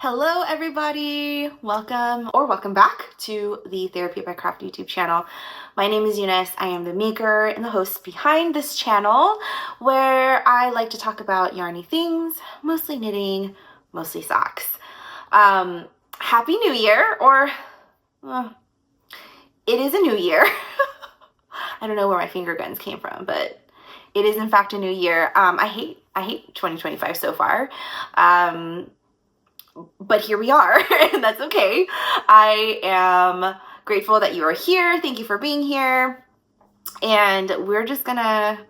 Hello everybody! Welcome back to the Therapy by Craft YouTube channel. My name is Eunice. I am the maker and the host behind this channel where I like to talk about yarny things, mostly knitting, mostly socks. Happy New Year, or it is a new year. I don't know where my finger guns came from, but it is in fact a new year. I hate 2025 so far. But here we are, and that's okay. I am grateful that you are here. Thank you for being here. And we're just gonna,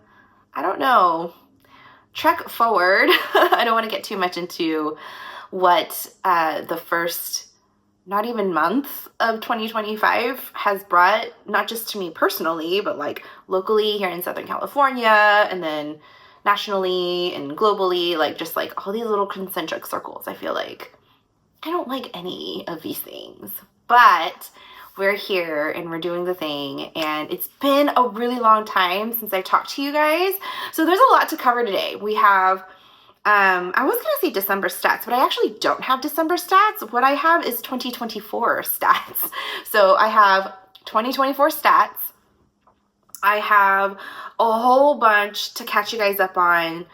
trek forward. I don't want to get too much into what the first, not even month of 2025 has brought, not just to me personally, but like locally here in Southern California, and then nationally and globally, like just like all these little concentric circles. I feel like I don't like any of these things, but we're here and we're doing the thing, and it's been a really long time since I talked to you guys. So there's a lot to cover today. We have, I was going to say December stats, but I actually don't have December stats. What I have is 2024 stats. So I have 2024 stats. I have a whole bunch to catch you guys up on,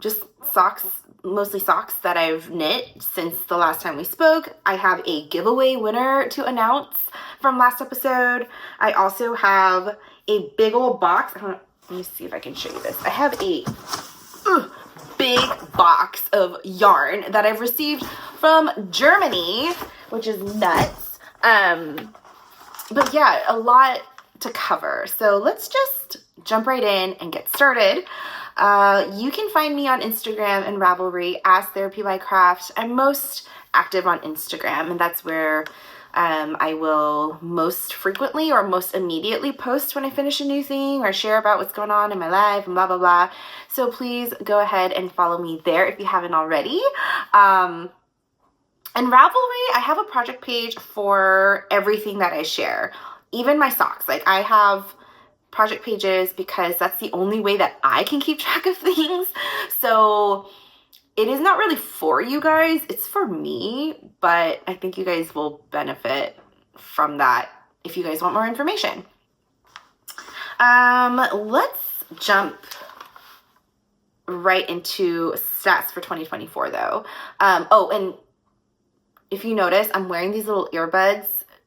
just socks, mostly socks that I've knit since the last time we spoke. I have a giveaway winner to announce from last episode. I also have a big old box. Let me see if I can show you this. I have a big box of yarn that I've received from Germany, which is nuts. But yeah, a lot to cover. So let's just jump right in and get started. You can find me on Instagram and Ravelry as Therapy by Craft. I'm most active on Instagram, and that's where I will most frequently or most immediately post when I finish a new thing or share about what's going on in my life and blah, blah, blah. So please go ahead and follow me there if you haven't already. And Ravelry, I have a project page for everything that I share, even my socks. Like I have project pages because that's the only way that I can keep track of things. So it is not really for you guys, it's for me, but I think you guys will benefit from that if you guys want more information. Let's jump right into stats for 2024 though. Oh, and if you notice, I'm wearing these little earbuds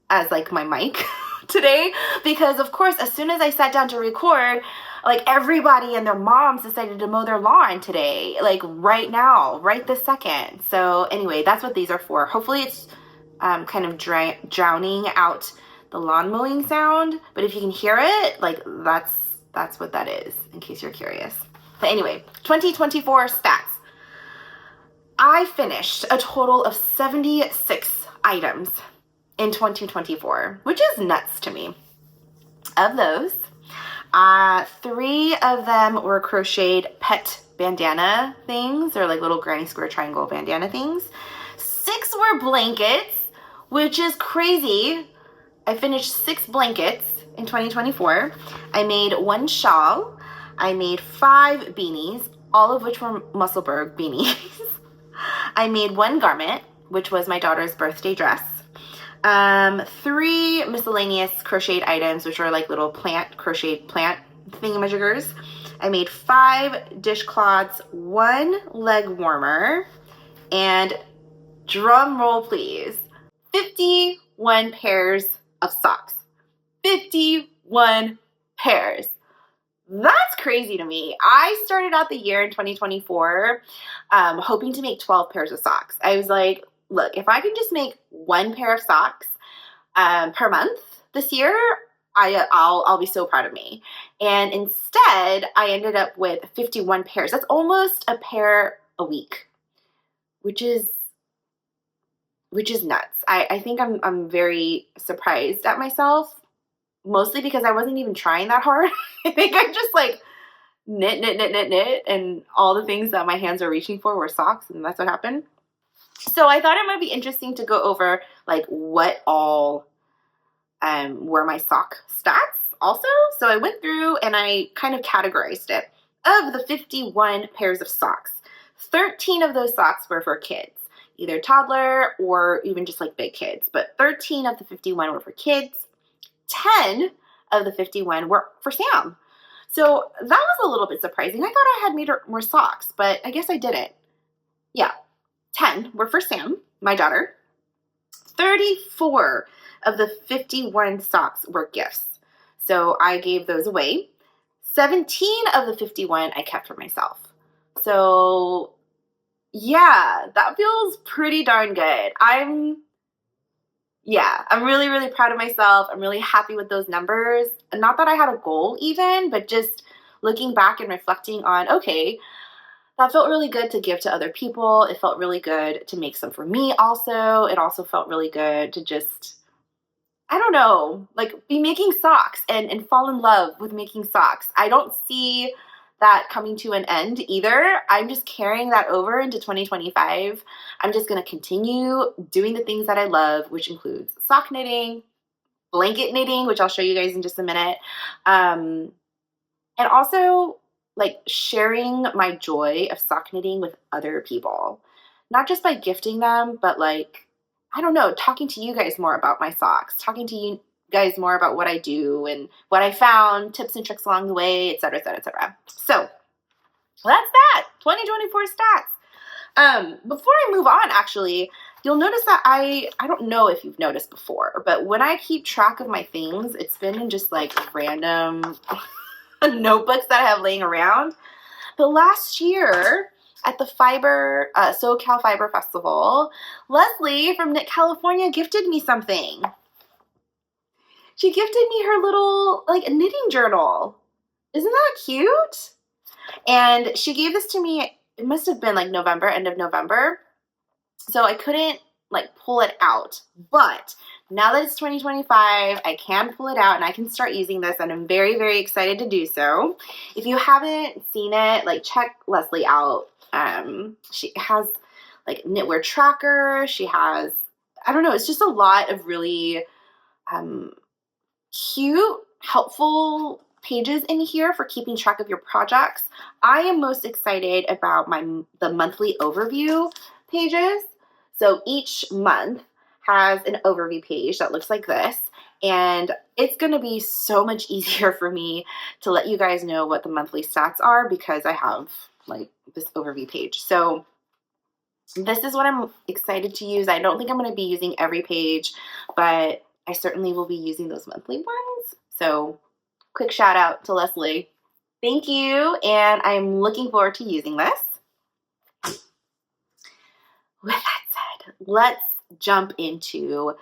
as like my mic today, because of course, as soon as I sat down to record, like everybody and their moms decided to mow their lawn today, like right now, right this second. So anyway, that's what these are for. Hopefully it's kind of drowning out the lawn mowing sound, but if you can hear it, like that's what that is, in case you're curious. But anyway, 2024 stats. I finished a total of 76 items in 2024, which is nuts to me. Of those, 3 of them were crocheted pet bandana things, or like little granny square triangle bandana things. 6 were blankets, which is crazy. I finished 6 blankets in 2024. I made 1 shawl. I made 5 beanies, all of which were Musselburgh beanies. I made 1 garment, which was my daughter's birthday dress. 3 miscellaneous crocheted items, which are like little crocheted plant thingamajiggers. I made 5 dishcloths, 1 leg warmer, and drum roll please, 51 pairs of socks. 51 pairs. That's crazy to me. I started out the year in 2024 hoping to make 12 pairs of socks. I was like, look, if I can just make 1 pair of socks per month this year, I'll be so proud of me. And instead, I ended up with 51 pairs. That's almost a pair a week, which is nuts. I think I'm very surprised at myself, mostly because I wasn't even trying that hard. I think I just like knit, and all the things that my hands are reaching for were socks, and that's what happened. So I thought it might be interesting to go over like what all were my sock stats also. So I went through and I kind of categorized it. Of the 51 pairs of socks, 13 of those socks were for kids. either toddler or even just like big kids. But 13 of the 51 were for kids. 10 of the 51 were for Sam. So that was a little bit surprising. I thought I had made more socks, but I guess I didn't. Yeah, 10 were for Sam, my daughter. 34 of the 51 socks were gifts. So I gave those away. 17 of the 51 I kept for myself. So yeah, that feels pretty darn good. I'm really, really proud of myself. I'm really happy with those numbers. Not that I had a goal even, but just looking back and reflecting on, okay, that felt really good to give to other people. It felt really good to make some for me also. It also felt really good to just, I don't know, like be making socks and fall in love with making socks. I don't see that coming to an end either. I'm just carrying that over into 2025. I'm just going to continue doing the things that I love, which includes sock knitting, blanket knitting, which I'll show you guys in just a minute. And also like sharing my joy of sock knitting with other people, not just by gifting them, but like, I don't know, talking to you guys more about my socks, talking to you guys more about what I do and what I found, tips and tricks along the way, et cetera, et cetera, et cetera. So that's that, 2024 stats. Before I move on, actually, you'll notice that I don't know if you've noticed before, but when I keep track of my things, it's been in just like random notebooks that I have laying around. But last year at the SoCal Fiber Festival, Leslie from Knit California gifted me something. She gifted me her little like knitting journal. Isn't that cute? And she gave this to me, it must have been like November, end of November. So I couldn't like pull it out. But now that it's 2025, I can pull it out and I can start using this, and I'm very, very excited to do so. If you haven't seen it, like check Leslie out. She has like knitwear tracker. She has, I don't know, it's just a lot of really cute, helpful pages in here for keeping track of your projects. I am most excited about the monthly overview pages. So each month has an overview page that looks like this, and it's going to be so much easier for me to let you guys know what the monthly stats are because I have like this overview page. So this is what I'm excited to use. I don't think I'm going to be using every page, but I certainly will be using those monthly ones. So quick shout out to Leslie. Thank you, and I'm looking forward to using this. With that said, let's jump into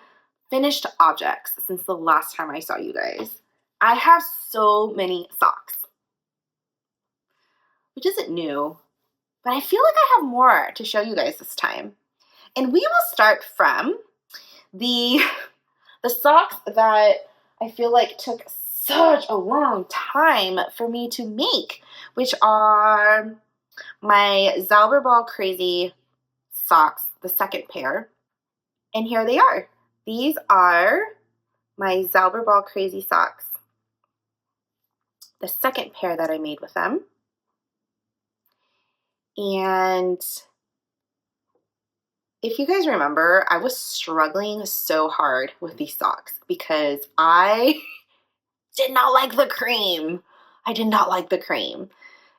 finished objects since the last time I saw you guys. I have so many socks, which isn't new, but I feel like I have more to show you guys this time. And we will start from the socks that I feel like took such a long time for me to make, which are my Zauberball Crazy socks, the second pair. And here they are. These are my Zauberball Crazy socks, the second pair that I made with them. And if you guys remember, I was struggling so hard with these socks because I did not like the cream. I did not like the cream.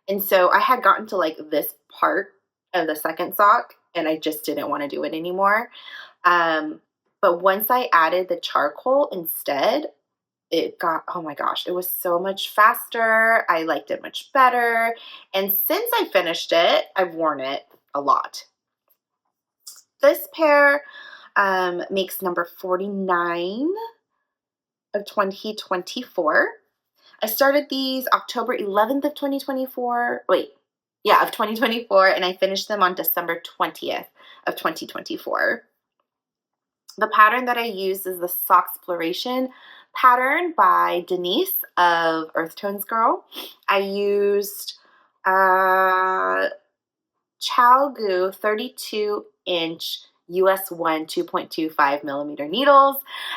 And so I had gotten to like this part of the second sock and I just didn't want to do it anymore. But once I added the charcoal instead, it got, oh my gosh, it was so much faster. I liked it much better. And since I finished it, I've worn it a lot. This pair makes number 49 of 2024. I started these October 11th of 2024. Of 2024, and I finished them on December 20th of 2024. The pattern that I used is the Socksploration pattern by Denise of Earth Tones Girl. I used ChowGoo 32-inch US 1 2.25 millimeter needles.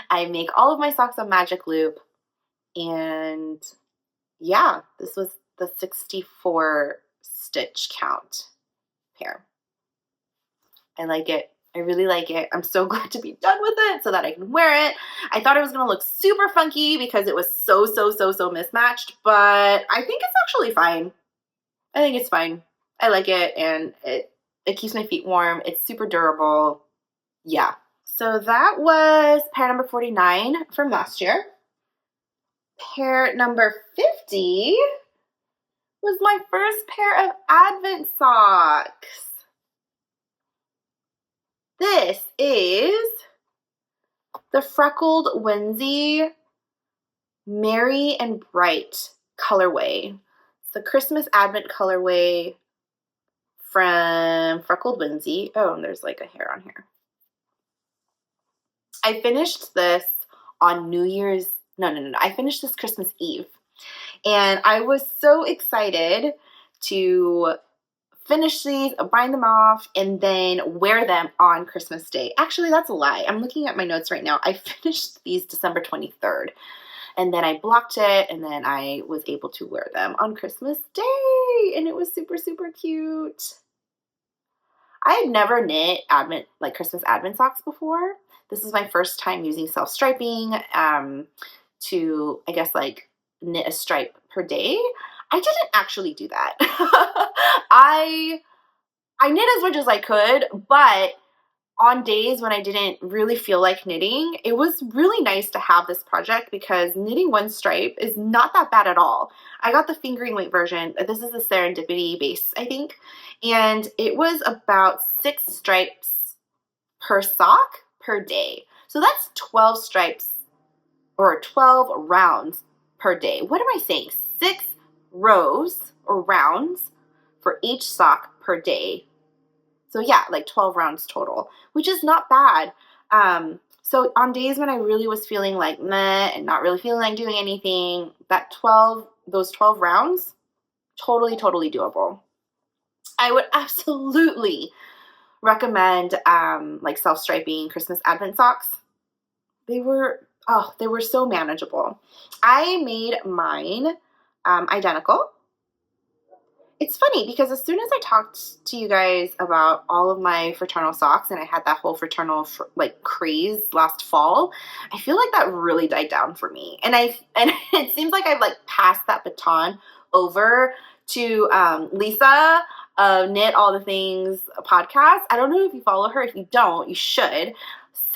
I make all of my socks on Magic Loop, and yeah, this was the 64 stitch count pair. I like it I really like it. I'm so glad to be done with it so that I can wear it. I thought it was going to look super funky because it was so mismatched, but I think it's actually fine. I think it's fine. I like it, and it keeps my feet warm. It's super durable. Yeah. So that was pair number 49 from last year. Pair number 50 was my first pair of Advent socks. This is the Freckled Whimsy Merry and Bright colorway. It's the Christmas Advent colorway from Freckled Whimsy. Oh, and there's like a hair on here. I finished this on New Year's. No. I finished this Christmas Eve. And I was so excited to finish these, bind them off, and then wear them on Christmas Day. Actually, that's a lie. I'm looking at my notes right now. I finished these December 23rd. And then I blocked it, and then I was able to wear them on Christmas Day. And it was super cute. I had never knit Christmas Advent socks before. This is my first time using self-striping to, I guess, knit a stripe per day. I didn't actually do that. I knit as much as I could, but on days when I didn't really feel like knitting, it was really nice to have this project because knitting one stripe is not that bad at all. I got the fingering weight version. This is the Serendipity base, I think, and it was about 6 stripes per sock per day. So that's 12 stripes or 12 rounds per day. What am I saying? 6 rows or rounds for each sock per day. So yeah, 12 rounds total, which is not bad. So on days when I really was feeling like meh and not really feeling like doing anything, those 12 rounds, totally doable. I would absolutely recommend self-striping Christmas Advent socks. They were so manageable. I made mine identical. It's funny because as soon as I talked to you guys about all of my fraternal socks and I had that whole fraternal craze last fall, I feel like that really died down for me. And it seems like I've passed that baton over to Lisa of Knit All the Things podcast. I don't know if you follow her. If you don't, you should.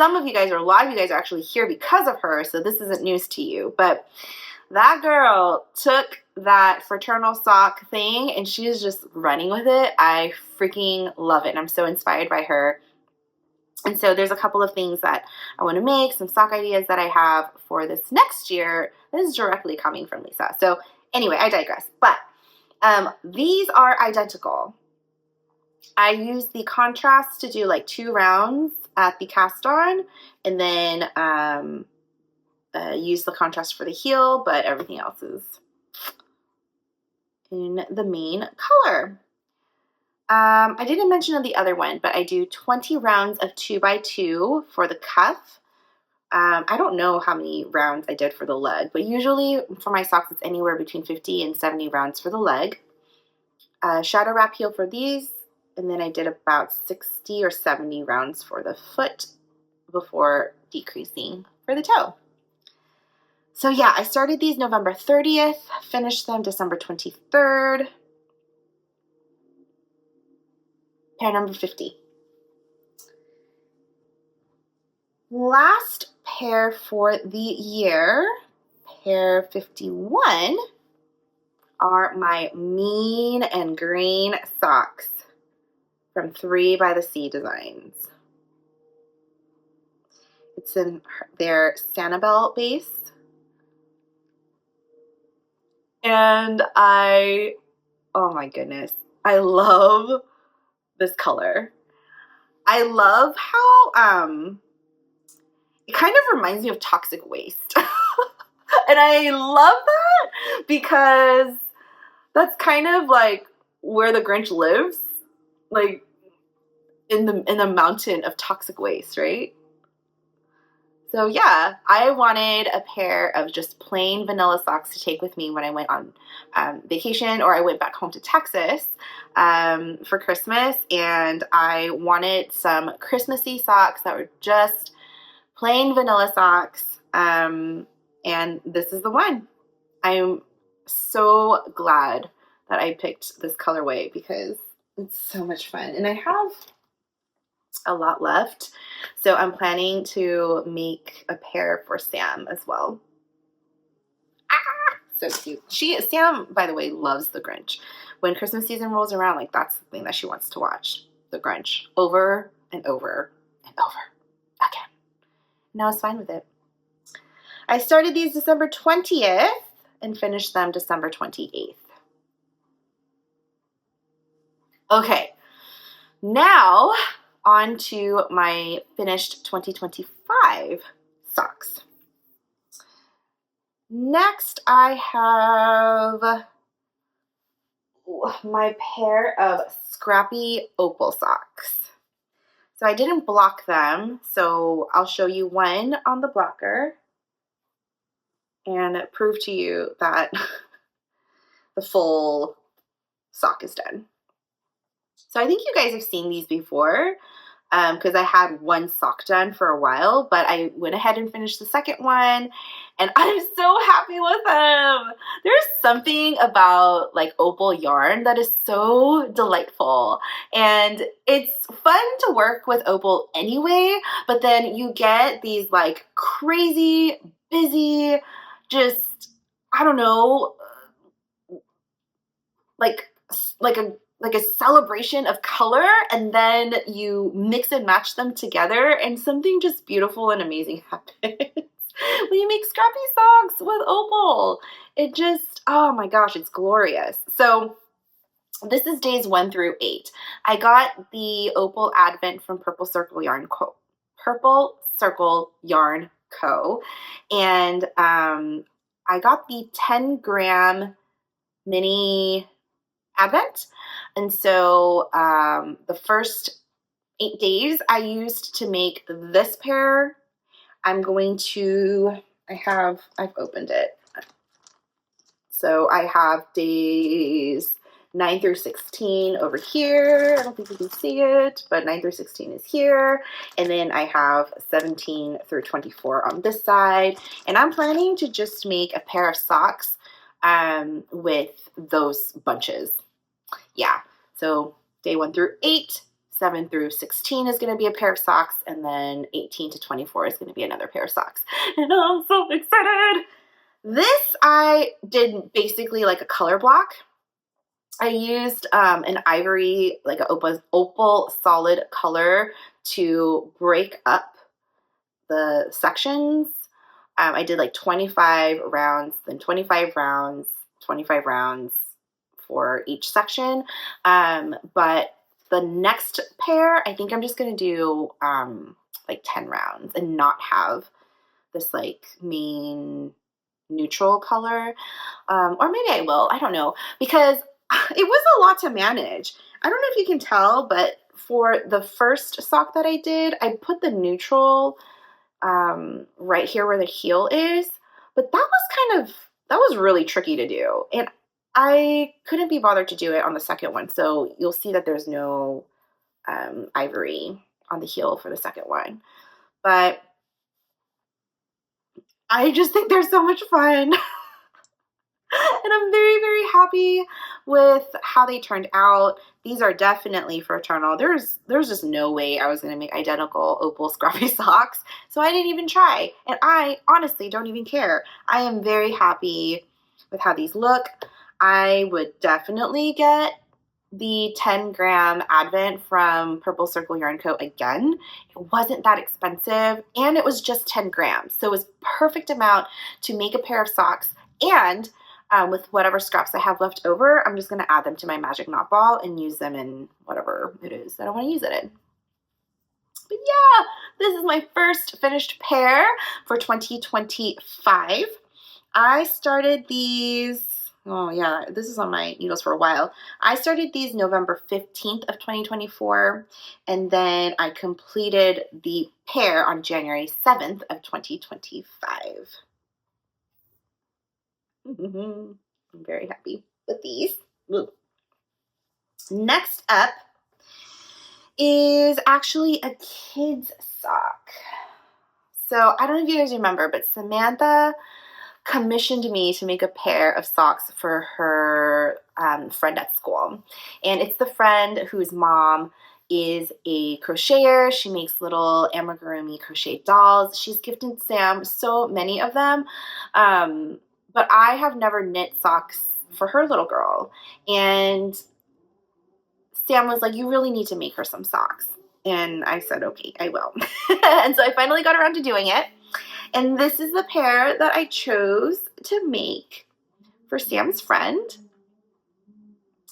A lot of you guys are actually here because of her, so this isn't news to you. But that girl took that fraternal sock thing and she is just running with it. I freaking love it, and I'm so inspired by her. And so there's a couple of things that I want to make, some sock ideas that I have for this next year. This is directly coming from Lisa. So anyway, I digress. But these are identical. I use the contrast to do 2 rounds at the cast on, and then use the contrast for the heel, but everything else is in the main color. I didn't mention the other one, but I do 20 rounds of 2x2 for the cuff. I don't know how many rounds I did for the leg, but usually for my socks it's anywhere between 50 and 70 rounds for the leg. Shadow wrap heel for these, and then I did about 60 or 70 rounds for the foot before decreasing for the toe. So yeah, I started these November 30th, finished them December 23rd. Pair number 50. Last pair for the year, pair 51, are my mean and green socks from 3 by the Sea Designs. It's in their Sanibel base. And oh my goodness, I love this color. I love how it kind of reminds me of Toxic Waste. And I love that because that's kind of where the Grinch lives, in the mountain of toxic waste, right? So yeah, I wanted a pair of just plain vanilla socks to take with me when I went on vacation, or I went back home to Texas for Christmas, and I wanted some Christmassy socks that were just plain vanilla socks, and this is the one. I'm so glad that I picked this colorway because it's so much fun, and I have a lot left. So I'm planning to make a pair for Sam as well. Ah, so cute. Sam, by the way, loves The Grinch. When Christmas season rolls around, like that's the thing that she wants to watch. The Grinch. Over and over and over again. And I was fine with it. I started these December 20th and finished them December 28th. Okay. Now on to my finished 2025 socks. Next, I have my pair of scrappy opal socks. So I didn't block them, so I'll show you one on the blocker and prove to you that the full sock is done. So I think you guys have seen these before because I had one sock done for a while, but I went ahead and finished the second one, and I'm so happy with them. There's something about like opal yarn that is so delightful, and it's fun to work with opal anyway, but then you get these like crazy, busy, just, I don't know, like a celebration of color, and then you mix and match them together and something just beautiful and amazing happens when you make scrappy socks with opal. It just, oh my gosh, it's glorious. So this is days 1 through 8. I got the opal advent from Purple Circle Yarn Co. And I got the 10-gram mini advent. And so the first 8 days I used to make this pair. I've opened it. So I have days 9 through 16 over here. I don't think you can see it, but 9 through 16 is here. And then I have 17 through 24 on this side. And I'm planning to just make a pair of socks with those bunches. Yeah, so day 1 through 8, 7 through 16 is going to be a pair of socks, and then 18 to 24 is going to be another pair of socks. And I'm so excited. This I did basically like a color block. I used an ivory, like an opal solid color to break up the sections. I did like 25 rounds, then 25 rounds, 25 rounds for each section. But the next pair, I think I'm just going to do like 10 rounds and not have this like main neutral color. Or maybe I will, I don't know, because it was a lot to manage. I don't know if you can tell, but for the first sock that I did, I put the neutral right here where the heel is, but that was really tricky to do. And I couldn't be bothered to do it on the second one. So you'll see that there's no ivory on the heel for the second one. But I just think they're so much fun. And I'm very, very happy with how they turned out. These are definitely fraternal. There's just no way I was going to make identical opal scruffy socks. So I didn't even try. And I honestly don't even care. I am very happy with how these look. I would definitely get the 10-gram advent from Purple Circle Yarn Co. again. It wasn't that expensive, and it was just 10 grams. So it was perfect amount to make a pair of socks. And with whatever scraps I have left over, I'm just going to add them to my magic knot ball and use them in whatever it is that I want to use it in. But yeah, this is my first finished pair for 2025. I started these Oh yeah, this is on my needles for a while. I started these November 15th of 2024, and then I completed the pair on January 7th of 2025. I'm very happy with these. Ooh. Next up is actually a kid's sock. So I don't know if you guys remember, but Samantha commissioned me to make a pair of socks for her friend at school. And it's the friend whose mom is a crocheter. She makes little amigurumi crochet dolls. She's gifted Sam so many of them. But I have never knit socks for her little girl. And Sam was like, you really need to make her some socks. And I said, okay, I will. And so I finally got around to doing it. And this is the pair that I chose to make for Sam's friend.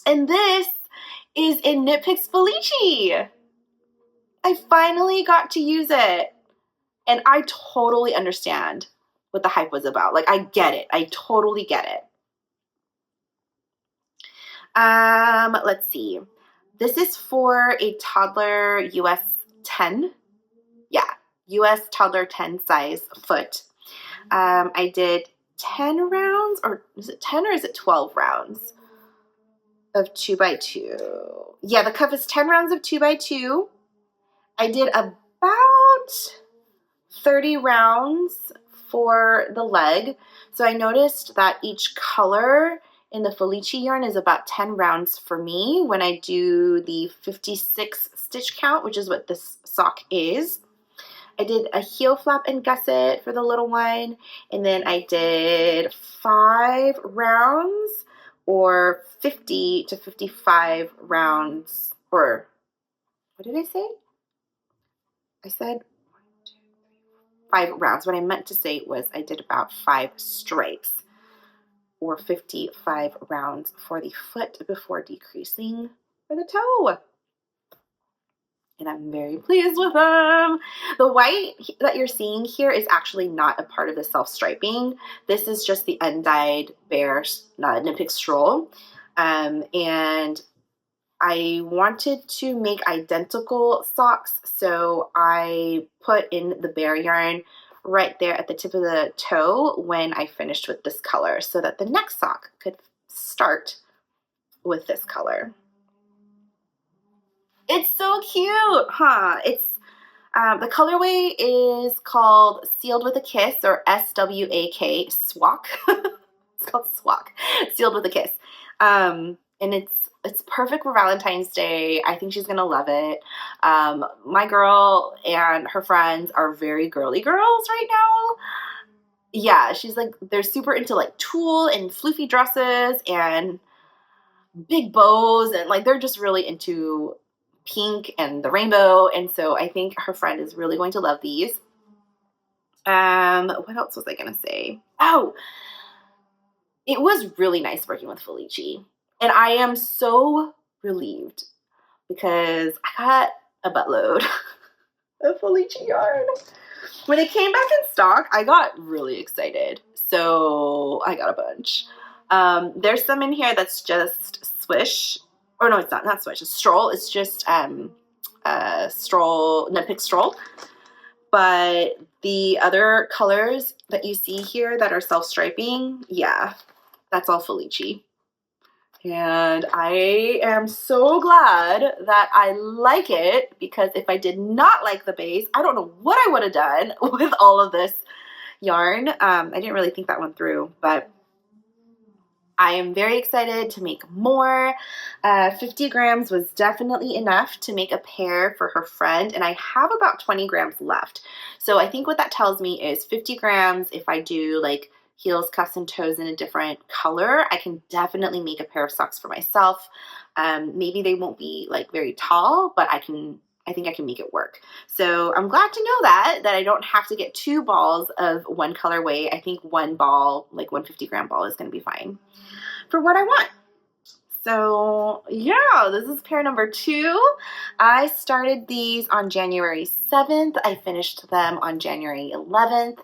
And this is in Knit Picks Felici. I finally got to use it. And I totally understand what the hype was about. Like, I get it. I totally get it. Let's see. This is for a toddler US 10. Yeah, US toddler 10 size foot. I did 10 rounds, or is it 10 or is it 12 rounds of 2x2? Yeah, the cup is 10 rounds of 2x2. I did about 30 rounds for the leg. So I noticed that each color in the Felici yarn is about 10 rounds for me when I do the 56 stitch count, which is what this sock is. I did a heel flap and gusset for the little one, and then I did 5 rounds or 50 to 55 rounds, or what did I say? I said 5 rounds. What I meant to say was I did about 5 stripes or 55 rounds for the foot before decreasing for the toe. And I'm very pleased with them. The white that you're seeing here is actually not a part of the self-striping. This is just the undyed bare Knit Picks stroll. And I wanted to make identical socks, so I put in the bare yarn right there at the tip of the toe when I finished with this color so that the next sock could start with this color. It's so cute, huh? It's the colorway is called Sealed with a Kiss, or SWAK, SWAK. It's called SWAK, Sealed with a Kiss. And it's perfect for Valentine's Day. I think she's gonna love it. My girl and her friends are very girly girls right now. Yeah, she's like, they're super into like tulle and floofy dresses and big bows, and like they're just really into pink and the rainbow, and so I think her friend is really going to love these. What else was I gonna say? Oh, it was really nice working with Felici, and I am so relieved because I got a buttload of Felici yarn. When it came back in stock, I got really excited, so I got a bunch. There's some in here that's just swish. Or no, it's not swish. It's stroll. It's just stroll, Knit Picks stroll. But the other colors that you see here that are self-striping, yeah, that's all Felici. And I am so glad that I like it, because if I did not like the base, I don't know what I would have done with all of this yarn. I didn't really think that one through, but I am very excited to make more. 50 grams was definitely enough to make a pair for her friend, and I have about 20 grams left. So I think what that tells me is 50 grams, if I do like heels, cuffs, and toes in a different color, I can definitely make a pair of socks for myself. Maybe they won't be like very tall, but I think I can make it work. So I'm glad to know that I don't have to get 2 balls of one colorway. I think one ball, like 150 gram ball, is going to be fine for what I want. So yeah, this is pair number 2. I started these on January 7th. I finished them on January 11th.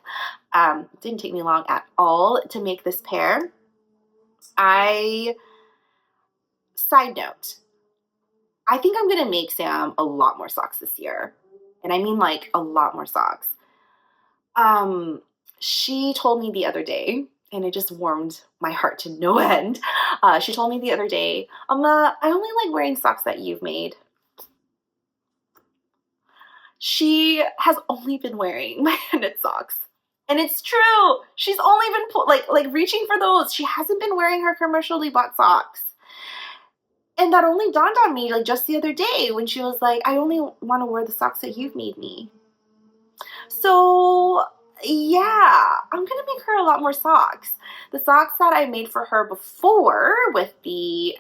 Didn't take me long at all to make this pair. Side note, I think I'm going to make Sam a lot more socks this year. And I mean like a lot more socks. Um, she told me the other day, and it just warmed my heart to no end. She told me the other day, I only like wearing socks that you've made. She has only been wearing my knit socks. And it's true. She's only been like reaching for those. She hasn't been wearing her commercially bought socks. And that only dawned on me like just the other day when she was like, I only want to wear the socks that you've made me. So yeah, I'm gonna make her a lot more socks. The socks that I made for her before with the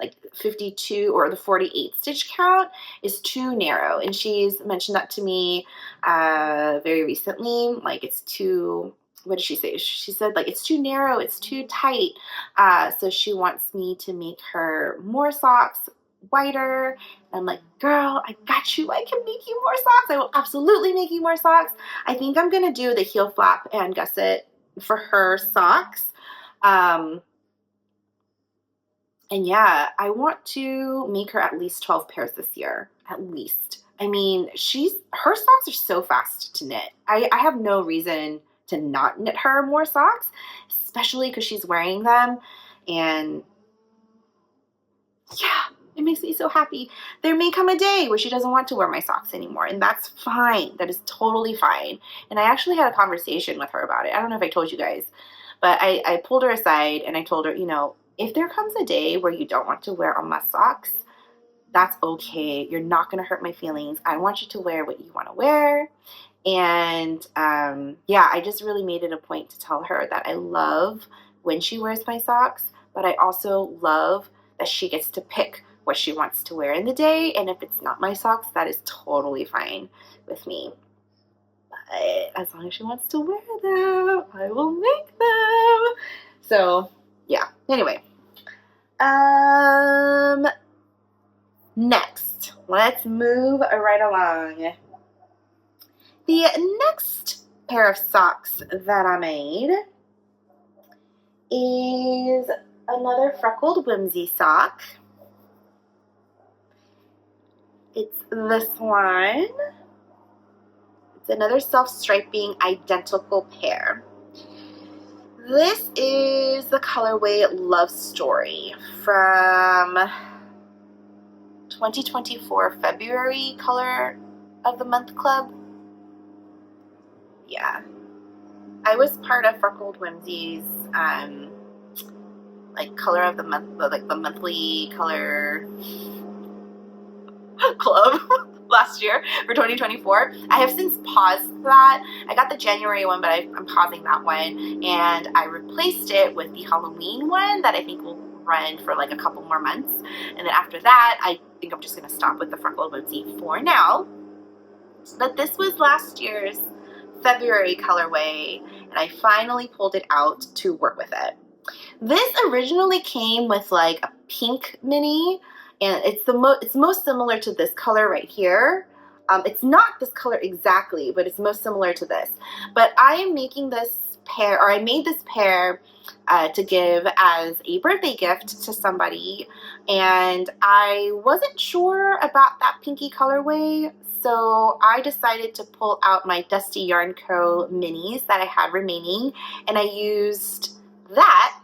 like 52 or the 48 stitch count is too narrow, and she's mentioned that to me very recently. Like it's too. What did she say? She said like it's too narrow, it's too tight. So she wants me to make her more socks, wider. And I'm like, girl, I got you. I can make you more socks. I will absolutely make you more socks. I think I'm going to do the heel flap and gusset for her socks. And yeah, I want to make her at least 12 pairs this year, at least. I mean, her socks are so fast to knit. I have no reason to not knit her more socks, especially because she's wearing them. And yeah, it makes me so happy. There may come a day where she doesn't want to wear my socks anymore, and that's fine. That is totally fine. And I actually had a conversation with her about it. I don't know if I told you guys, but I pulled her aside and I told her, if there comes a day where you don't want to wear all my socks, that's okay. You're not going to hurt my feelings. I want you to wear what you want to wear. And yeah, I just really made it a point to tell her that I love when she wears my socks, but I also love that she gets to pick what she wants to wear in the day. And if it's not my socks, that is totally fine with me. But as long as she wants to wear them, I will make them. So yeah, anyway. Next, let's move right along. The next pair of socks that I made is another freckled whimsy sock. It's this one. It's another self-striping identical pair. This is the colorway Love Story from 2024 February Color of the Month Club. Yeah. I was part of Freckled Whimsy's like color of the month, like the monthly color club last year for 2024. I have since paused that. I got the January one, but I'm pausing that one, and I replaced it with the Halloween one that I think will run for like a couple more months. And then after that, I think I'm just going to stop with the Freckled Whimsy for now. But this was last year's February colorway, and I finally pulled it out to work with it. This originally came with like a pink mini, and it's most similar to this color right here. It's not this color exactly, but it's most similar to this. But I am making this pair, or I made this pair to give as a birthday gift to somebody, and I wasn't sure about that pinky colorway, so I decided to pull out my Dusty Yarn Co. minis that I had remaining, and I used that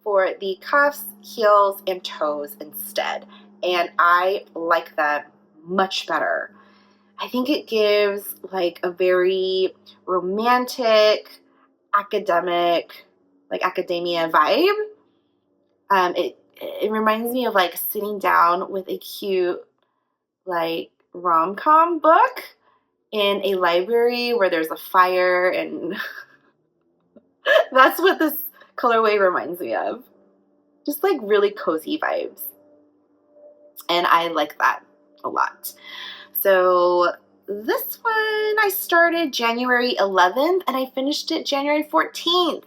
for the cuffs, heels, and toes instead. And I like that much better. I think it gives like a very romantic, academic, like academia vibe. It reminds me of like sitting down with a cute like rom-com book in a library where there's a fire, and that's what this colorway reminds me of. Just like really cozy vibes. And I like that a lot. So this one I started January 11th and I finished it January 14th.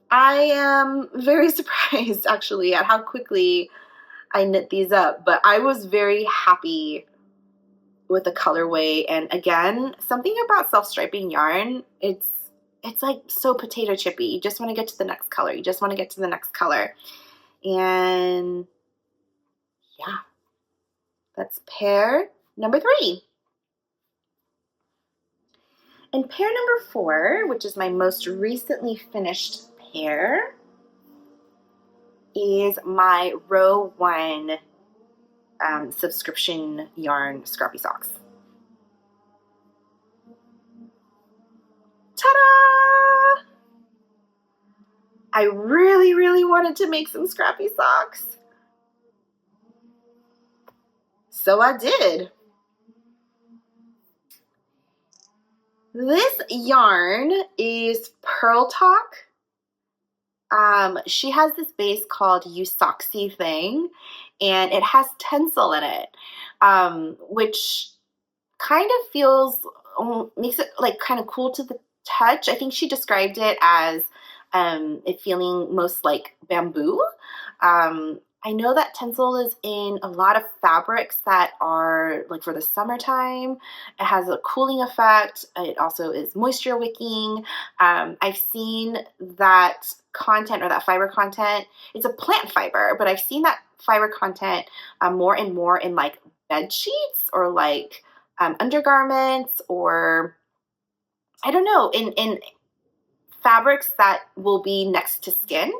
I am very surprised actually at how quickly I knit these up, but I was very happy with the colorway. And again, something about self-striping yarn, it's it's like so potato chippy. You just want to get to the next color. You just want to get to the next color. And yeah, that's pair number 3. And pair number 4, which is my most recently finished pair, is my row 1 subscription yarn scrappy socks. Ta-da! I really, really wanted to make some scrappy socks. So I did. This yarn is Pearl Talk. She has this base called You Socksy Thing, and it has tencel in it, which kind of feels, makes it like kind of cool to the touch. I think she described it as it feeling most like bamboo. I know that tencel is in a lot of fabrics that are like for the summertime. It has a cooling effect. It also is moisture wicking. I've seen that content, or that fiber content. It's a plant fiber, but I've seen that fiber content more and more in like bed sheets, or like undergarments, or I don't know, in fabrics that will be next to skin.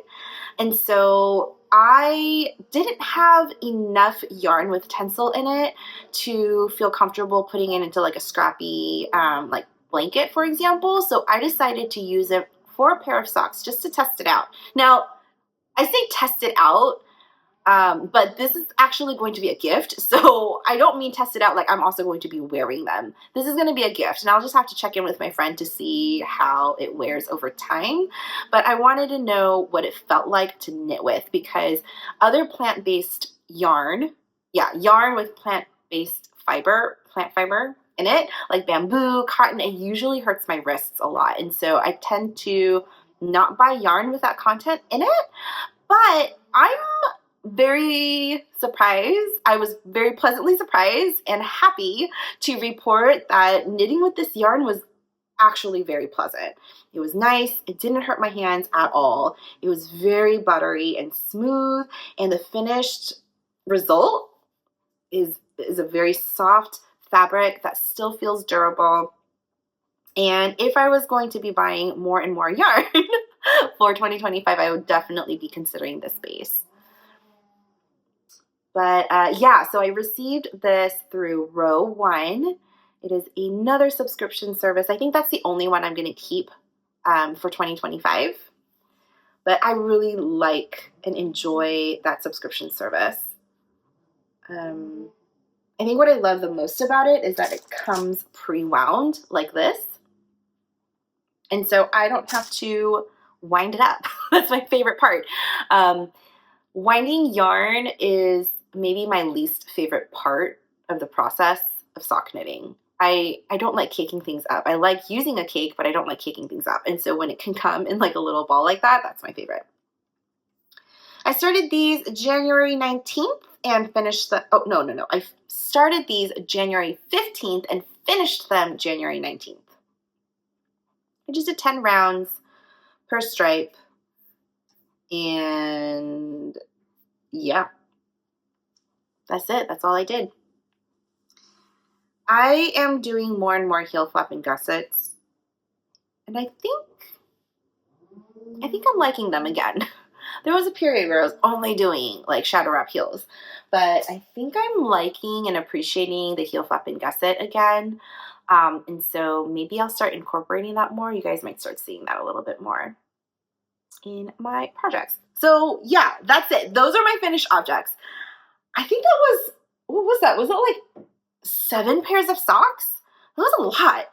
And so I didn't have enough yarn with tencel in it to feel comfortable putting it into like a scrappy like blanket, for example. So I decided to use it for a pair of socks just to test it out. Now, I say test it out, but this is actually going to be a gift. So I don't mean test it out like I'm also going to be wearing them. This is going to be a gift, and I'll just have to check in with my friend to see how it wears over time. But I wanted to know what it felt like to knit with, because other plant-based yarn, yarn with plant-based fiber, plant fiber in it, like bamboo, cotton, it usually hurts my wrists a lot. And so I tend to not buy yarn with that content in it. But I'm very surprised. I was very pleasantly surprised and happy to report that knitting with this yarn was actually very pleasant. It was nice. It didn't hurt my hands at all. It was very buttery and smooth, and the finished result is a very soft fabric that still feels durable. And if I was going to be buying more and more yarn for 2025, I would definitely be considering this base. But so I received this through row 1. It is another subscription service. I think that's the only one I'm going to keep for 2025. But I really like and enjoy that subscription service. I think what I love the most about it is that it comes pre-wound like this. And so I don't have to wind it up. That's my favorite part. Winding yarn is maybe my least favorite part of the process of sock knitting. I don't like caking things up. I like using a cake, but I don't like caking things up. And so when it can come in like a little ball like that, that's my favorite. I started these January 19th and finished I started these January 15th and finished them January 19th. I just did 10 rounds per stripe, and yeah, that's it. That's all I did. I am doing more and more heel flap and gussets, and I think I'm liking them again. There was a period where I was only doing like shadow wrap heels, but I think I'm liking and appreciating the heel flap and gusset again. And so maybe I'll start incorporating that more. You guys might start seeing that a little bit more in my projects. So yeah, that's it. Those are my finished objects. I think that was, what was that? Was it like 7 pairs of socks? That was a lot.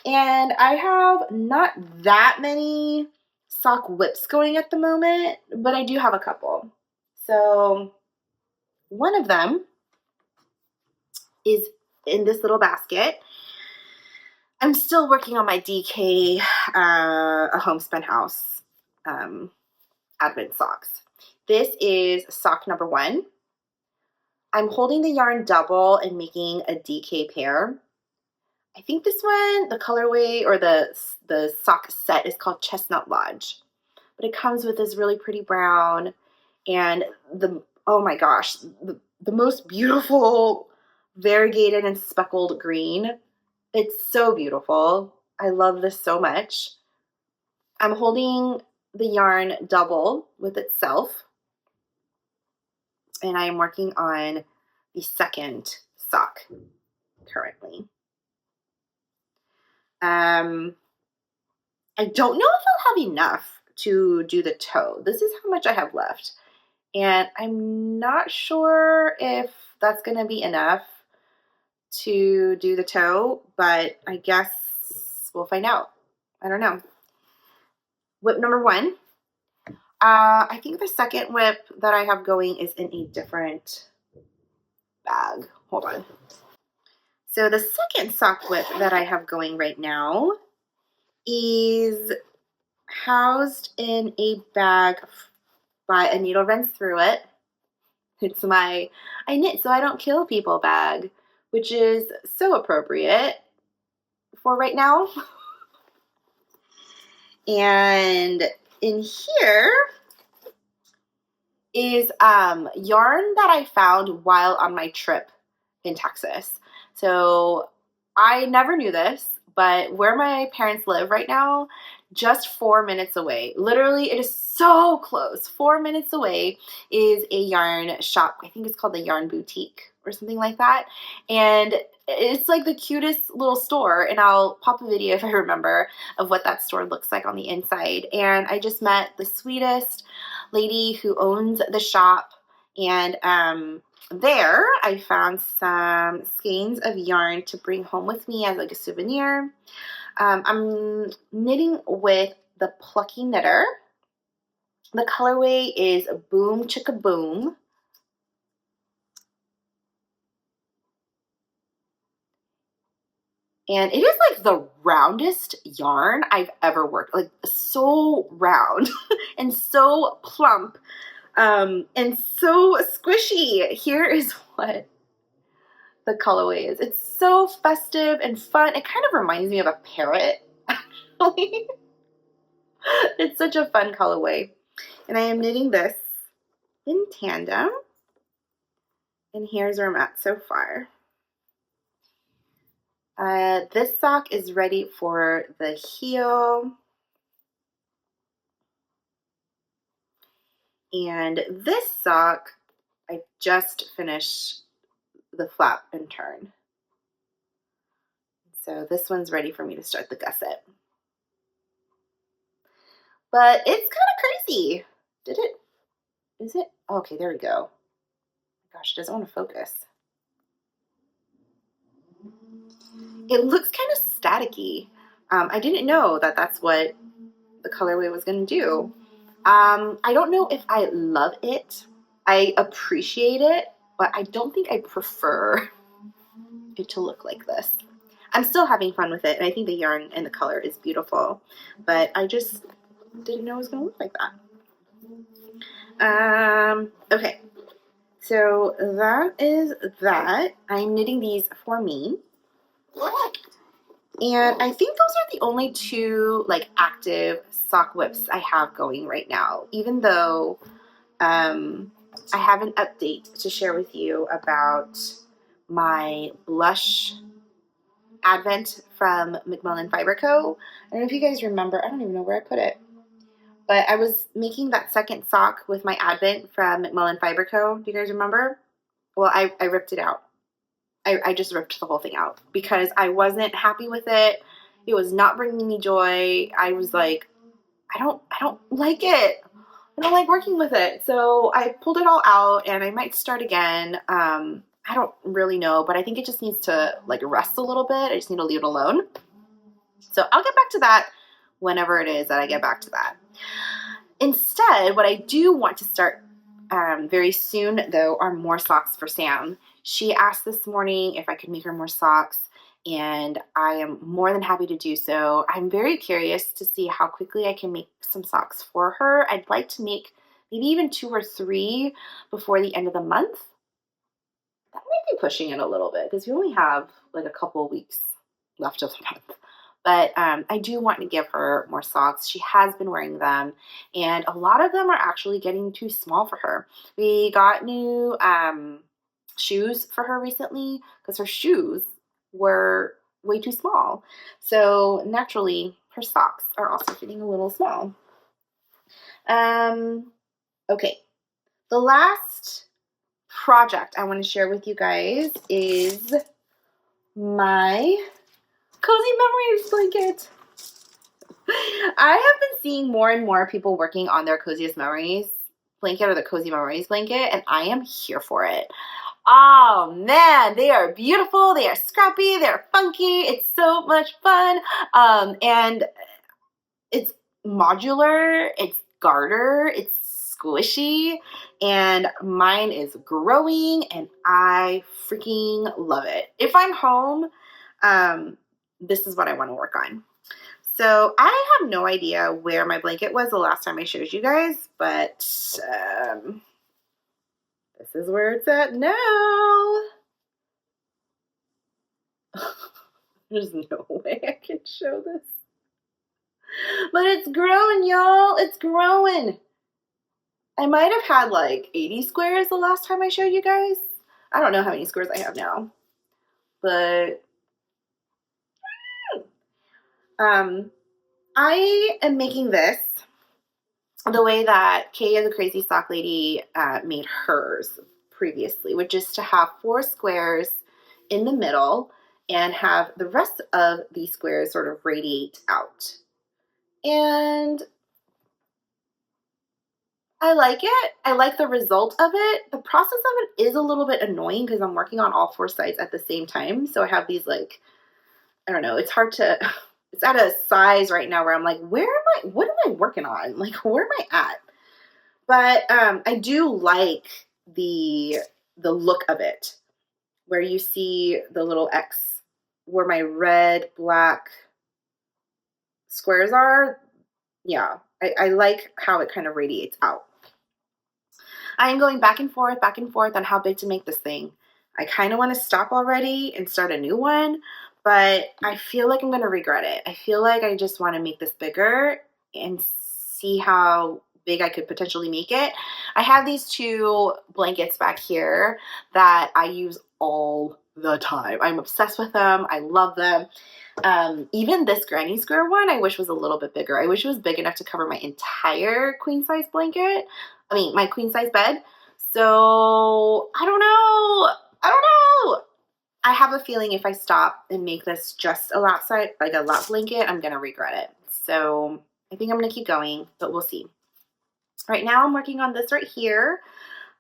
And I have not that many sock whips going at the moment, but I do have a couple. So one of them is in this little basket. I'm still working on my DK a homespun house advent socks. This is sock number 1. I'm holding the yarn double and making a DK pair. I think this one, the colorway or the sock set is called Chestnut Lodge. But it comes with this really pretty brown and oh my gosh, the most beautiful variegated and speckled green. It's so beautiful. I love this so much. I'm holding the yarn double with itself, and I am working on the second sock currently. I don't know if I'll have enough to do the toe. This is how much I have left. And I'm not sure if that's going to be enough to do the toe, but I guess we'll find out. I don't know. Whip number 1. I think the second whip that I have going is in a different bag. Hold on. So the second sock whip that I have going right now is housed in a bag by A Needle Runs Through It. It's my I knit so I don't kill people bag, which is so appropriate for right now. And in here is yarn that I found while on my trip in Texas. So I never knew this, but where my parents live right now, just 4 minutes away, literally it is so close, 4 minutes away is a yarn shop. I think it's called the Yarn Boutique or something like that. And it's like the cutest little store, and I'll pop a video if I remember of what that store looks like on the inside. And I just met the sweetest lady who owns the shop, and there I found some skeins of yarn to bring home with me as like a souvenir. I'm knitting with the Plucky Knitter. The colorway is Boom Chicka Boom. And it is like the roundest yarn I've ever worked. Like so round and so plump and so squishy. Here is what the colorway is. It's so festive and fun. It kind of reminds me of a parrot, actually. It's such a fun colorway. And I am knitting this in tandem. And here's where I'm at so far. This sock is ready for the heel. And this sock, I just finished the flap and turn. So this one's ready for me to start the gusset. But it's kind of crazy. Did it? Is it? Okay, there we go. Oh my gosh, it doesn't want to focus. It looks kind of staticky. I didn't know that that's what the colorway was going to do. I don't know if I love it. I appreciate it, but I don't think I prefer it to look like this. I'm still having fun with it, and I think the yarn and the color is beautiful, but I just didn't know it was going to look like that. Okay, so that is that. I'm knitting these for me. And I think those are the only 2 like active sock whips I have going right now, even though I have an update to share with you about my blush advent from McMullen Fiber Co. I don't know if you guys remember. I don't even know where I put it. But I was making that second sock with my advent from McMullen Fiber Co. Do you guys remember? Well, I ripped it out. I just ripped the whole thing out because I wasn't happy with it. It was not bringing me joy. I was like, I don't like it. I don't like working with it. So I pulled it all out, and I might start again. I don't really know, but I think it just needs to like rest a little bit. I just need to leave it alone. So I'll get back to that whenever it is that I get back to that. Instead, what I do want to start very soon, though, are more socks for Sam. She asked this morning if I could make her more socks, and I am more than happy to do so. I'm very curious to see how quickly I can make some socks for her. I'd like to make maybe even 2 or 3 before the end of the month. That might be pushing it a little bit because we only have like a couple of weeks left of the month. But I do want to give her more socks. She has been wearing them, and a lot of them are actually getting too small for her. We got new shoes for her recently because her shoes were way too small. So naturally, her socks are also getting a little small. Okay, the last project I want to share with you guys is my Cozy Memories blanket. I have been seeing more and more people working on their Coziest Memories blanket or the Cozy Memories blanket, and I am here for it. Oh man, they are beautiful, they are scrappy, they're funky, it's so much fun, and it's modular, it's garter, it's squishy, and mine is growing, and I freaking love it. If I'm home, this is what I want to work on. So I have no idea where my blanket was the last time I showed you guys, but this is where it's at now. There's no way I can show this. But it's growing, y'all. It's growing. I might have had like 80 squares the last time I showed you guys. I don't know how many squares I have now. But I am making this the way that Kay, the Crazy Sock Lady, made hers previously, which is to have 4 squares in the middle and have the rest of the squares sort of radiate out. And I like it. I like the result of it. The process of it is a little bit annoying because I'm working on all 4 sides at the same time. So I have these like, I don't know, it's hard to, it's at a size right now where I'm like, where am I, what am I working on? Like, where am I at? But I do like the look of it, where you see the little X, where my red, black squares are. Yeah, I like how it kind of radiates out. I am going back and forth on how big to make this thing. I kind of want to stop already and start a new one, but I feel like I'm going to regret it. I feel like I just want to make this bigger and see how big I could potentially make it. I have these 2 blankets back here that I use all the time. I'm obsessed with them. I love them. Even this granny square one, I wish was a little bit bigger. I wish it was big enough to cover my entire queen size blanket. I mean, my queen size bed. So I don't know. I have a feeling if I stop and make this just a lap size, like a lap blanket, I'm going to regret it. So I think I'm going to keep going, but we'll see. Right now I'm working on this right here.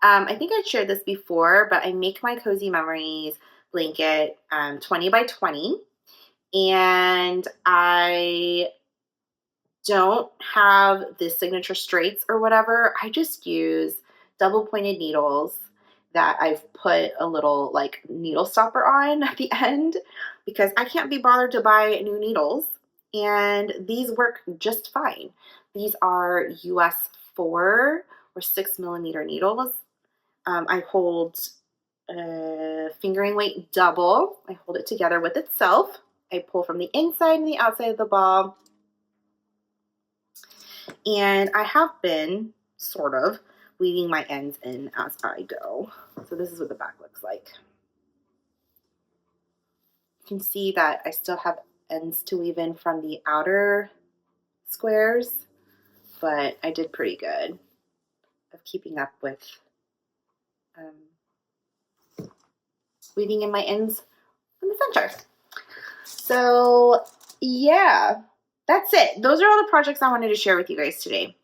I think I shared this before, but I make my Cozy Memories blanket 20 by 20. And I don't have the signature straights or whatever. I just use double pointed needles that I've put a little like needle stopper on at the end because I can't be bothered to buy new needles, and these work just fine. These are US 4 or 6 millimeter needles. I hold fingering weight double. I hold it together with itself. I pull from the inside and the outside of the ball. And I have been sort of weaving my ends in as I go. So this is what the back looks like. You can see that I still have ends to weave in from the outer squares, but I did pretty good of keeping up with weaving in my ends in the center. So yeah, that's it. Those are all the projects I wanted to share with you guys today.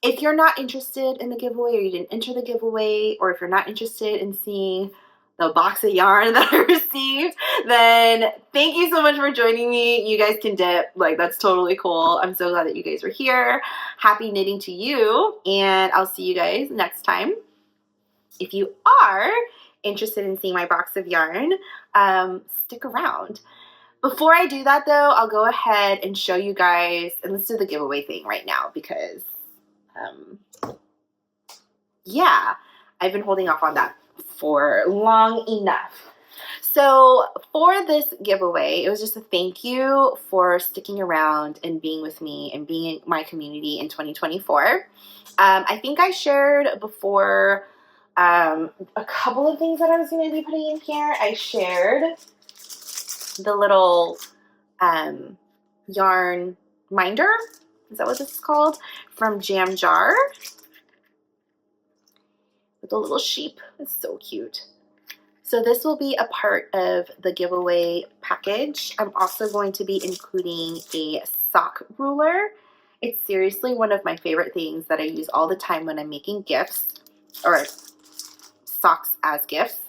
If you're not interested in the giveaway, or you didn't enter the giveaway, or if you're not interested in seeing the box of yarn that I received, then thank you so much for joining me. You guys can dip. Like, that's totally cool. I'm so glad that you guys were here. Happy knitting to you, and I'll see you guys next time. If you are interested in seeing my box of yarn, stick around. Before I do that, though, I'll go ahead and show you guys, and let's do the giveaway thing right now because, yeah, I've been holding off on that for long enough. So for this giveaway, it was just a thank you for sticking around and being with me and being in my community in 2024. I think I shared before a couple of things that I was going to be putting in here. I shared the little yarn minder. Is that what this is called? From Jam Jar. With a little sheep. It's so cute. So this will be a part of the giveaway package. I'm also going to be including a sock ruler. It's seriously one of my favorite things that I use all the time when I'm making gifts or socks as gifts.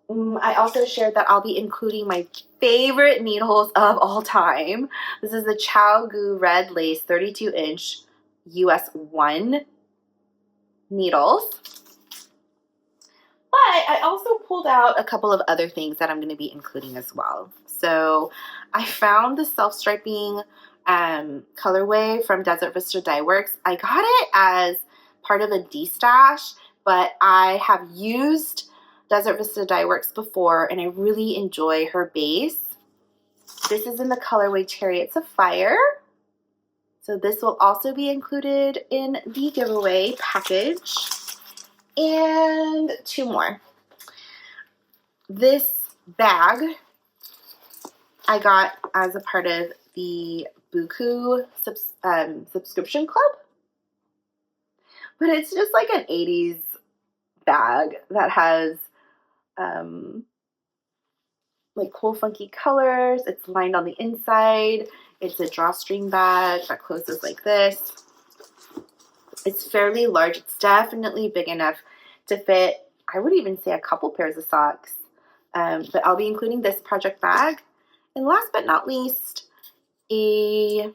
I also shared that I'll be including my favorite needles of all time. This is the Chow Goo Red Lace 32-inch US 1 needles. But I also pulled out a couple of other things that I'm going to be including as well. So I found the self-striping colorway from Desert Vista Dye Works. I got it as part of a D-stash, but I have used Desert Vista Dye Works before, and I really enjoy her base. This is in the colorway Chariots of Fire. So this will also be included in the giveaway package. And two more. This bag I got as a part of the Buku subscription club. But it's just like an 80s bag that has like cool funky colors. It's lined on the inside. It's a drawstring bag that closes like this. It's fairly large. It's definitely big enough to fit, I would even say, a couple pairs of socks. But I'll be including this project bag. And last but not least, a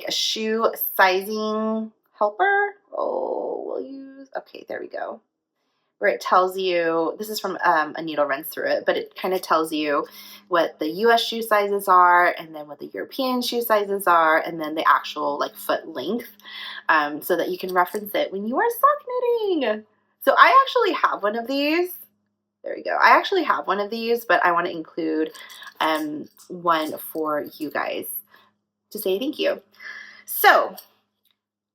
shoe sizing helper. Oh, we'll use, okay, there we go. Where it tells you, this is from a needle runs through it, but it kind of tells you what the US shoe sizes are, and then what the European shoe sizes are, and then the actual like foot length, so that you can reference it when you are sock knitting. So I actually have one of these. There we go. I actually have one of these, but I want to include one for you guys to say thank you. So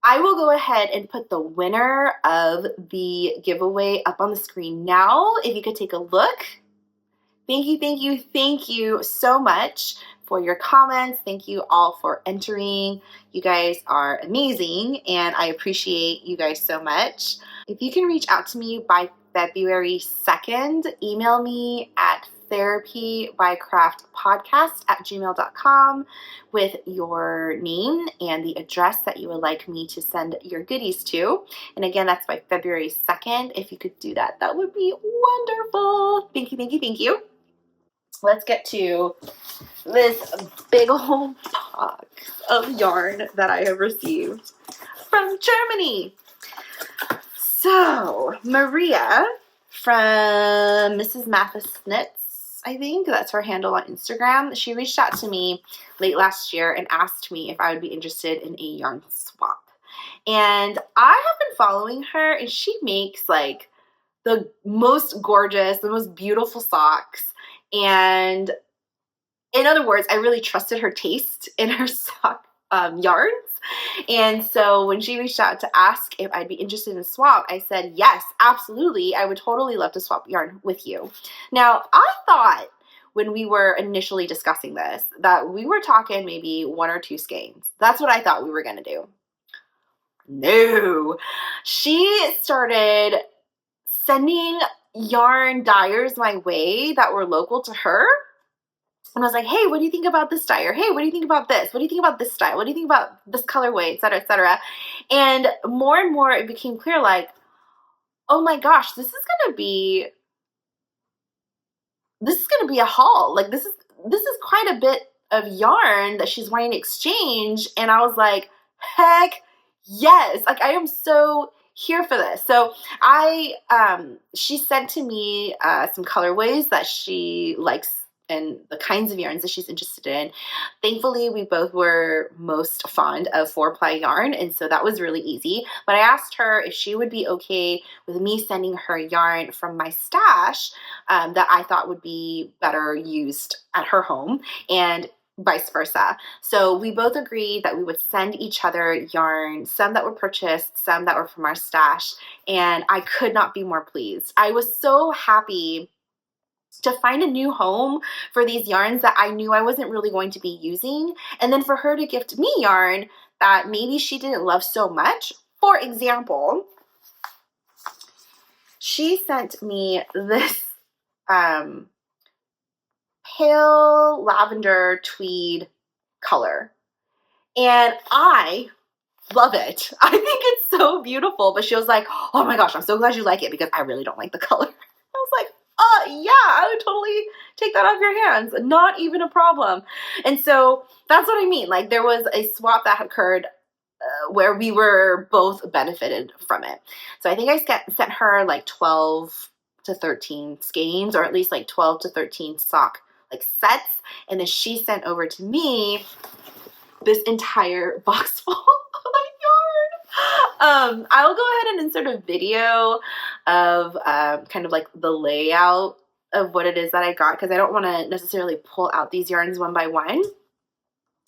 I will go ahead and put the winner of the giveaway up on the screen now. If you could take a look. Thank you, thank you, thank you so much for your comments. Thank you all for entering. You guys are amazing, and I appreciate you guys so much. If you can reach out to me by February 2nd, email me at therapybycraftpodcast@gmail.com with your name and the address that you would like me to send your goodies to. And again, that's by February 2nd. If you could do that, that would be wonderful. Thank you, thank you, thank you. Let's get to this big old box of yarn that I have received from Germany. So, Maria from Mrs. Mathis Knits, I think that's her handle on Instagram. She reached out to me late last year and asked me if I would be interested in a yarn swap. And I have been following her, and she makes like the most gorgeous, the most beautiful socks. And in other words, I really trusted her taste in her sock yarns. And so when she reached out to ask if I'd be interested in a swap, I said, yes, absolutely. I would totally love to swap yarn with you. Now, I thought when we were initially discussing this that we were talking maybe 1 or 2 skeins. That's what I thought we were going to do. No. She started sending yarn dyers my way that were local to her. And I was like, hey, what do you think about this dyer? Hey, what do you think about this? What do you think about this style? What do you think about this colorway, et cetera, et cetera? And more it became clear, like, oh my gosh, this is gonna be a haul. Like, this is quite a bit of yarn that she's wanting to exchange. And I was like, heck yes. Like, I am so here for this. So she sent to me some colorways that she likes and the kinds of yarns that she's interested in. Thankfully, we both were most fond of 4-ply yarn, and so that was really easy. But I asked her if she would be okay with me sending her yarn from my stash that I thought would be better used at her home, and vice versa. So we both agreed that we would send each other yarn, some that were purchased, some that were from our stash, and I could not be more pleased. I was so happy to find a new home for these yarns that I knew I wasn't really going to be using, and then for her to gift me yarn that maybe she didn't love so much. For example, she sent me this pale lavender tweed color, and I love it. I think it's so beautiful, but she was like, oh my gosh, I'm so glad you like it because I really don't like the color. I was like, yeah, I would totally take that off your hands. Not even a problem. And so that's what I mean. Like, there was a swap that occurred where we were both benefited from it. So I think I sent her like 12 to 13 skeins, or at least like 12 to 13 sock like sets. And then she sent over to me this entire box full of yarn. I'll go ahead and insert a video of kind of like the layout of what it is that I got, because I don't want to necessarily pull out these yarns one by one.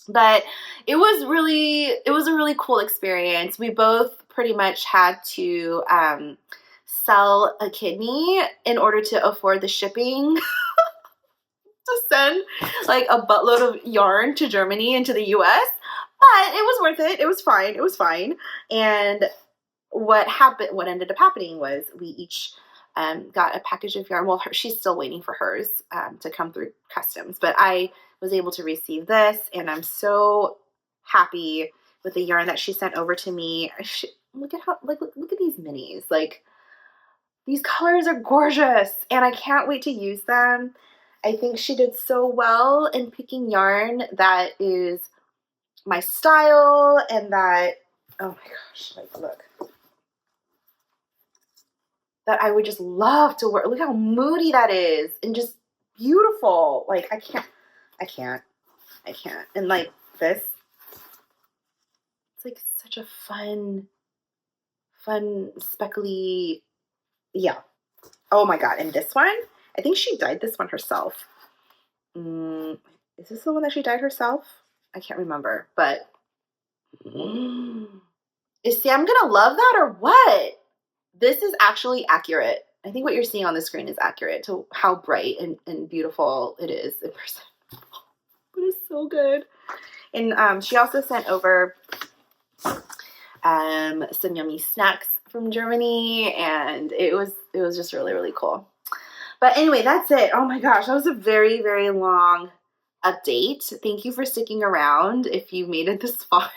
But it was a really cool experience. We both pretty much had to sell a kidney in order to afford the shipping to send like a buttload of yarn to Germany and to the US. But it was worth it. It was fine. It was fine. And what ended up happening was we each got a package of yarn. Well, she's still waiting for hers to come through customs, but I was able to receive this, and I'm so happy with the yarn that she sent over to me. Look at these minis. Like, these colors are gorgeous, and I can't wait to use them. I think she did so well in picking yarn that is my style, and that, oh my gosh, like, look, that I would just love to wear. Look how moody that is, and just beautiful. Like, I can't. And like this, it's like such a fun, speckly, yeah. Oh my God. And this one, I think she dyed this one herself. Is this the one that she dyed herself? I can't remember, but is Sam gonna love that or what? This is actually accurate. I think what you're seeing on the screen is accurate to how bright and beautiful it is in person. It is so good. And she also sent over some yummy snacks from Germany, and it was just really, really cool. But anyway, that's it. Oh my gosh, that was a very, very long update. Thank you for sticking around if you made it this far.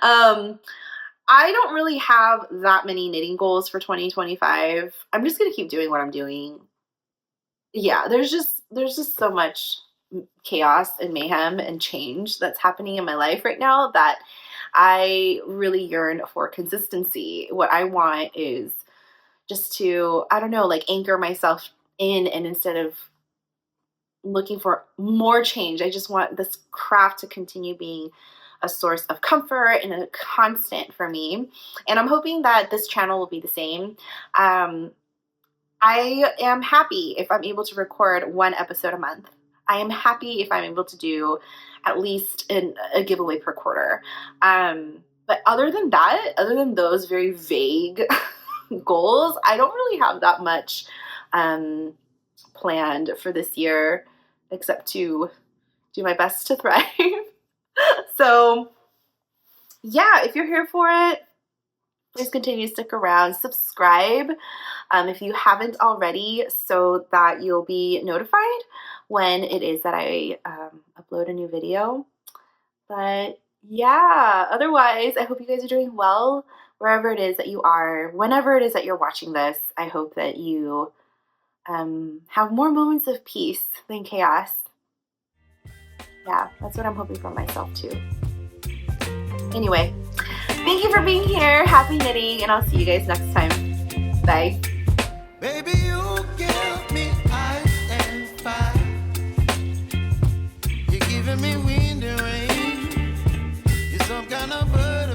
I don't really have that many knitting goals for 2025. I'm just gonna keep doing what I'm doing. Yeah, there's just so much chaos and mayhem and change that's happening in my life right now that I really yearn for consistency. What I want is just to, I don't know, like, anchor myself in, and instead of looking for more change, I just want this craft to continue being a source of comfort and a constant for me. And I'm hoping that this channel will be the same. I am happy if I'm able to record one episode a month. I am happy if I'm able to do at least a giveaway per quarter. But other than that, other than those very vague goals, I don't really have that much planned for this year, except to do my best to thrive. So yeah, if you're here for it, please continue to stick around. Subscribe if you haven't already, so that you'll be notified when it is that I upload a new video. But yeah, otherwise, I hope you guys are doing well wherever it is that you are. Whenever it is that you're watching this, I hope that you have more moments of peace than chaos. Yeah, that's what I'm hoping for myself too. Anyway, thank you for being here. Happy knitting, and I'll see you guys next time. Bye. Baby, you give me ice and fire. giving me wind and rain. You're some kind of bird